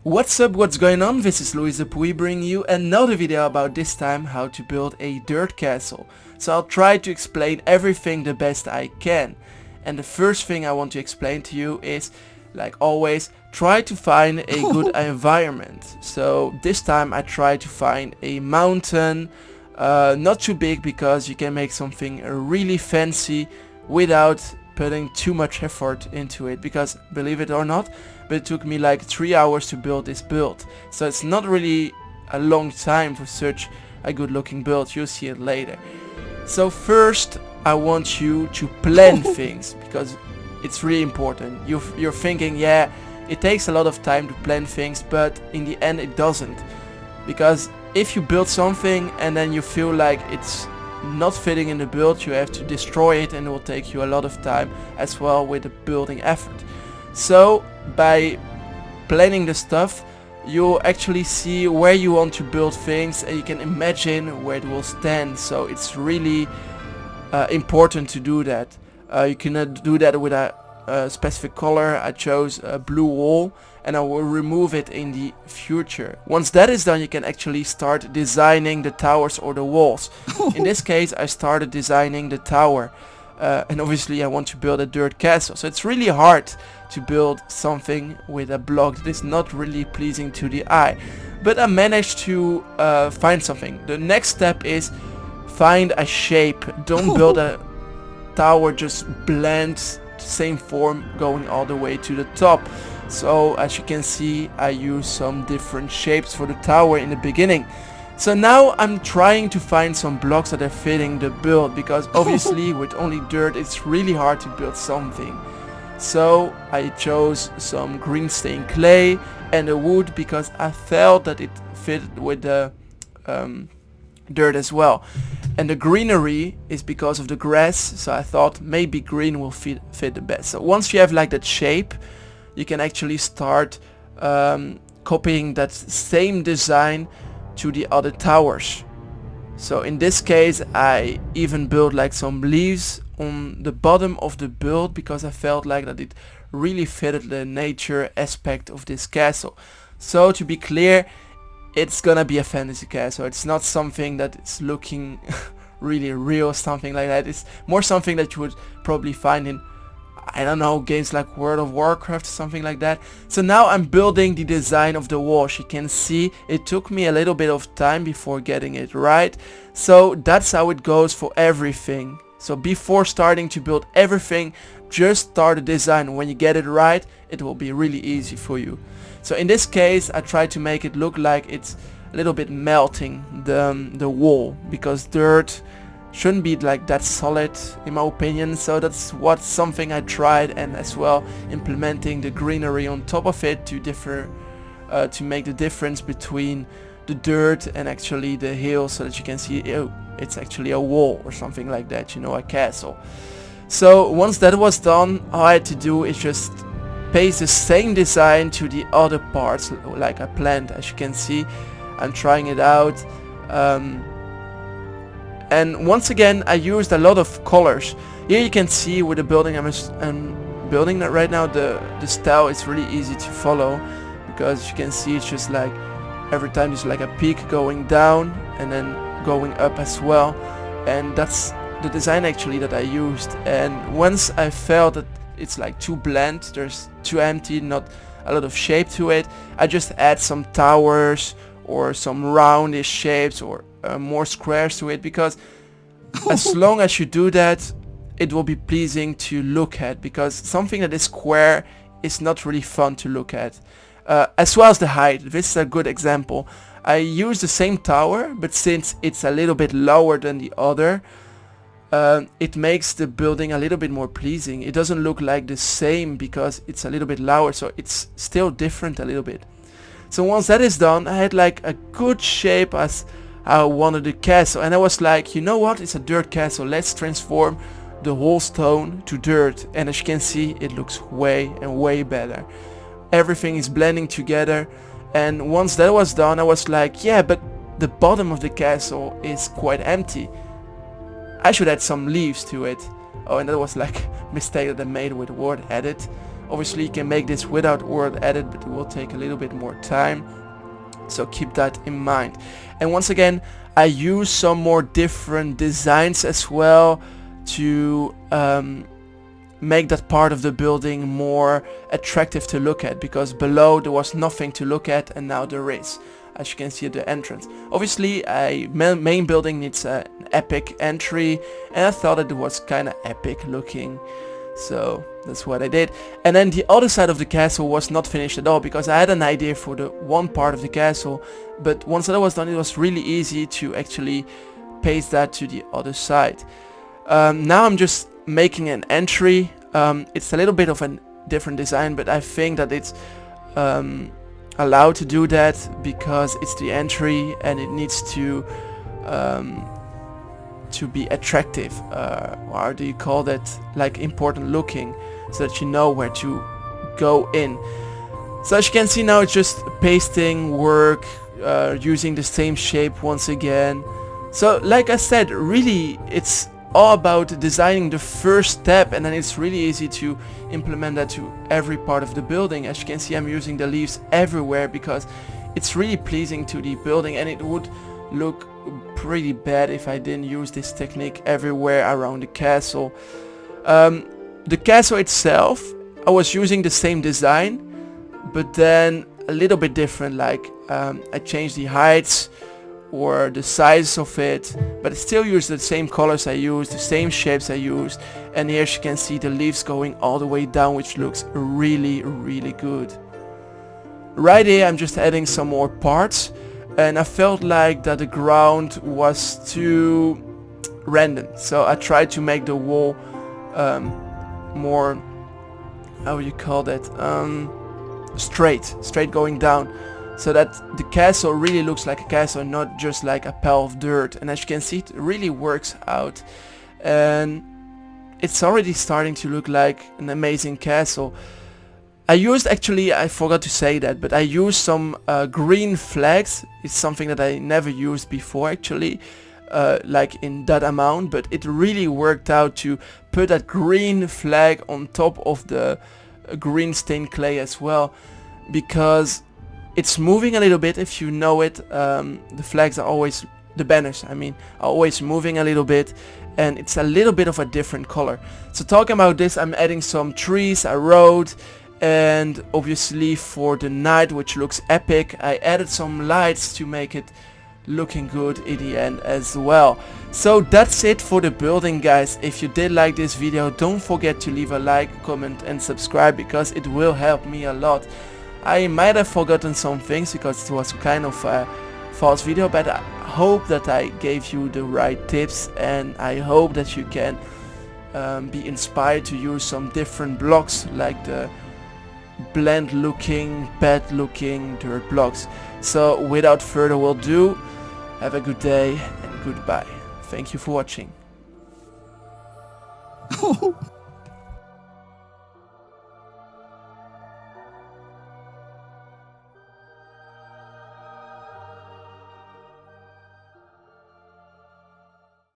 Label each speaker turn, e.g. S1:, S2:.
S1: What's up, what's going on? This is Louis Pui bringing you another video about this time how to build a dirt castle. So I'll try to explain everything the best I can. And the first thing I want to explain to you is, like always, try to find a good environment. So this time I try to find a mountain, not too big because you can make something really fancy without putting too much effort into it, because believe it or not, but it took me like 3 hours to build this build. So it's not really a long time for such a good looking build. You'll see it later. So first I want you to plan things, because it's really important. You're thinking, yeah, it takes a lot of time to plan things, but in the end it doesn't. Because if you build something and then you feel like it's not fitting in the build, you have to destroy it, and it will take you a lot of time as well with the building effort. So by planning the stuff, you'll actually see where you want to build things, and you can imagine where it will stand. So it's really important to do that. You cannot do that with a specific color. I chose a blue wall, and I will remove it in the future. Once that is done, you can actually start designing the towers or the walls. In this case I started designing the tower, and obviously I want to build a dirt castle, so it's really hard to build something with a block that is not really pleasing to the eye. But I managed to find something. The next step is find a shape. Don't build a tower just bland, same form going all the way to the top. So as you can see, I use some different shapes for the tower in the beginning. So now I'm trying to find some blocks that are fitting the build, because obviously with only dirt it's really hard to build something. So I chose some green stained clay and a wood because I felt that it fit with the dirt as well. And the greenery is because of the grass, so I thought maybe green will fit the best. So once you have like that shape, you can actually start copying that same design to the other towers. So in this case I even built like some leaves on the bottom of the build, because I felt like that it really fitted the nature aspect of this castle. So to be clear, it's gonna be a fantasy castle. It's not something that is looking really real, something like that. It's more something that you would probably find in, I don't know, games like World of Warcraft, something like that. So now I'm building the design of the walls. You can see it took me a little bit of time before getting it right. So that's how it goes for everything. So before starting to build everything, just start the design. When you get it right, it will be really easy for you. So in this case I try to make it look like it's a little bit melting the wall, because dirt shouldn't be like that solid in my opinion. So that's something I tried, and as well implementing the greenery on top of it to to make the difference between the dirt and actually the hill, so that you can see, oh, it's actually a wall or something like that, you know, a castle. So once that was done, all I had to do is just paste the same design to the other parts like I planned. As you can see, I'm trying it out, and once again I used a lot of colors. Here you can see with the building I'm building that right now, the style is really easy to follow, because you can see it's just like every time there's like a peak going down and then going up as well, and that's the design actually that I used. And once I felt that it's like too bland, there's too empty, not a lot of shape to it, I just add some towers or some roundish shapes or more squares to it, because as long as you do that, it will be pleasing to look at, because something that is square is not really fun to look at. As well as the height. This is a good example. I use the same tower, but since it's a little bit lower than the other, it makes the building a little bit more pleasing. It doesn't look like the same because it's a little bit lower, so it's still different a little bit. So once that is done, I had like a good shape as I wanted the castle, and I was like, you know what, it's a dirt castle, let's transform the whole stone to dirt. And as you can see, it looks way and way better. Everything is blending together, and once that was done I was like, yeah, but the bottom of the castle is quite empty. I should add some leaves to it. Oh, and that was like a mistake that I made with the word edit. Obviously you can make this without word edit, but it will take a little bit more time, so keep that in mind. And once again, I use some more different designs as well to make that part of the building more attractive to look at, because below there was nothing to look at and now there is, as you can see at the entrance. Obviously a main building needs an epic entry, and I thought it was kind of epic looking, so that's what I did. And then the other side of the castle was not finished at all, because I had an idea for the one part of the castle, but once that was done, it was really easy to actually paste that to the other side. Now I'm just making an entry. It's a little bit of a different design, but I think that it's allowed to do that because it's the entry and it needs to be attractive, or do you call that, like, important looking, so that you know where to go in. So as you can see now, it's just pasting work, using the same shape once again. So like I said, really it's all about designing the first step, and then it's really easy to implement that to every part of the building. As you can see, I'm using the leaves everywhere because it's really pleasing to the building, and it would look pretty bad if I didn't use this technique everywhere around the castle. The castle itself, I was using the same design, but then a little bit different, like I changed the heights or the size of it, but I still use the same colors I used, the same shapes I used, and here you can see the leaves going all the way down, which looks really, really good. Right here I'm just adding some more parts, and I felt like that the ground was too random, so I tried to make the wall more, how would you call that, straight going down, so that the castle really looks like a castle, not just like a pile of dirt. And as you can see, it really works out, and it's already starting to look like an amazing castle. I used, actually I forgot to say that, but I used some green flags. It's something that I never used before actually, like in that amount, but it really worked out to put that green flag on top of the green stained clay as well, because it's moving a little bit. If you know it, the flags are always, the banners I mean, are always moving a little bit, and it's a little bit of a different color. So talking about this, I'm adding some trees, a road, and obviously for the night, which looks epic, I added some lights to make it looking good in the end as well. So that's it for the building, guys. If you did like this video, don't forget to leave a like, comment and subscribe, because it will help me a lot. I might have forgotten some things because it was kind of a false video, but I hope that I gave you the right tips, and I hope that you can be inspired to use some different blocks, like the bland looking, bad looking dirt blocks. So without further ado, have a good day and goodbye. Thank you for watching.